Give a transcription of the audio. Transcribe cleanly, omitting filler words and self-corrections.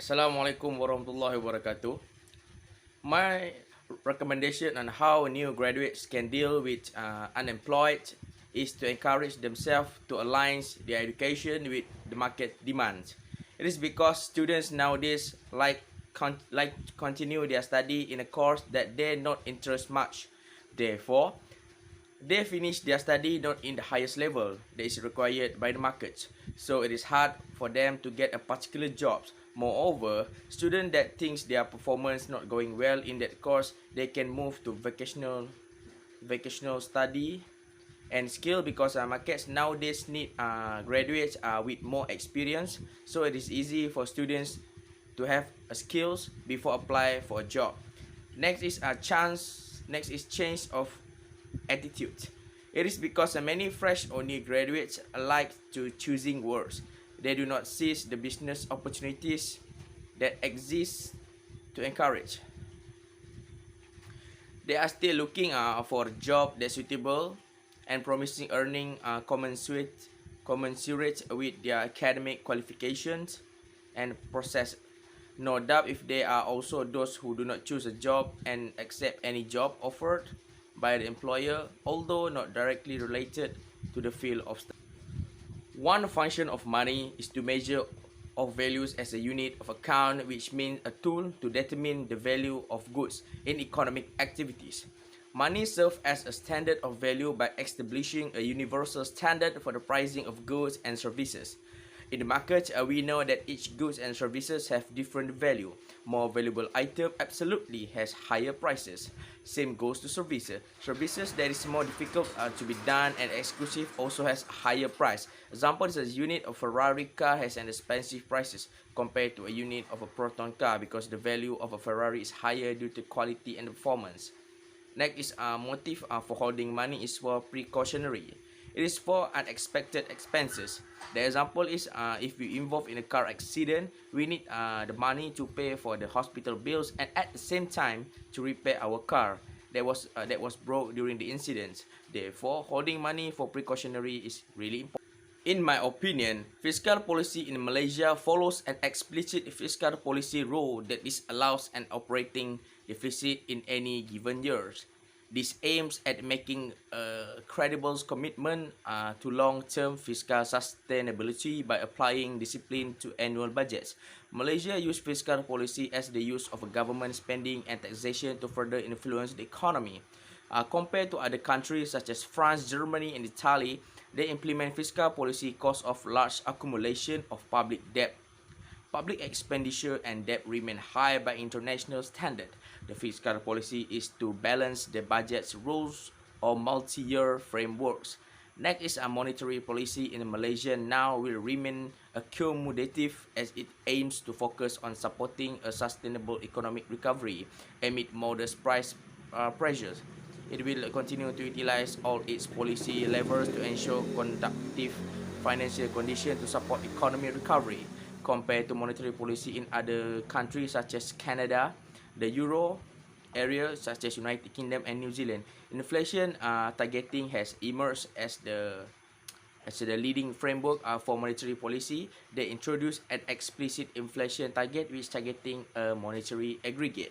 Assalamualaikum warahmatullahi wabarakatuh. My recommendation on how new graduates can deal with unemployed is to encourage themselves to align their education with the market demands. It is because students nowadays like to continue their study in a course that they not interest much. Therefore, they finish their study not in the highest level that is required by the market, so it is hard for them to get a particular job. Moreover, students that thinks their performance not going well in that course, they can move to vocational study and skill because markets nowadays need graduates with more experience, so it is easy for students to have skills before apply for a job. Next is change of attitude. It is because many fresh or new graduates like to choosing words. They do not seize the business opportunities that exist to encourage. They are still looking for a job that's suitable and promising earning commensurate with their academic qualifications and process. No doubt if there are also those who do not choose a job and accept any job offered by the employer, although not directly related to the field of study. One function of money is to measure of values as a unit of account, which means a tool to determine the value of goods in economic activities. Money serves as a standard of value by establishing a universal standard for the pricing of goods and services. In the market, we know that each goods and services have different value. More valuable item absolutely has higher prices. Same goes to services. Services that is more difficult to be done and exclusive also has higher price. Example is a unit of Ferrari car has an expensive prices compared to a unit of a Proton car because the value of a Ferrari is higher due to quality and performance. Next is motive for holding money is for precautionary. It is for unexpected expenses. The example is if we involve in a car accident, we need the money to pay for the hospital bills and at the same time to repair our car that was broke during the incident. Therefore, holding money for precautionary is really important. In my opinion, fiscal policy in Malaysia follows an explicit fiscal policy rule that allows an operating deficit in any given year. This aims at making a credible commitment to long-term fiscal sustainability by applying discipline to annual budgets. Malaysia uses fiscal policy as the use of government spending and taxation to further influence the economy. Compared to other countries such as France, Germany, and Italy, they implement fiscal policy because of large accumulation of public debt. Public expenditure and debt remain high by international standard. The fiscal policy is to balance the budget's rules or multi-year frameworks. Next is a monetary policy in Malaysia now will remain accommodative as it aims to focus on supporting a sustainable economic recovery amid modest price pressures. It will continue to utilize all its policy levers to ensure conducive financial conditions to support economic recovery. Compared to monetary policy in other countries such as Canada, the Euro area such as United Kingdom and New Zealand, inflation targeting has emerged as the leading framework for monetary policy. They introduced an explicit inflation target which targeting a monetary aggregate.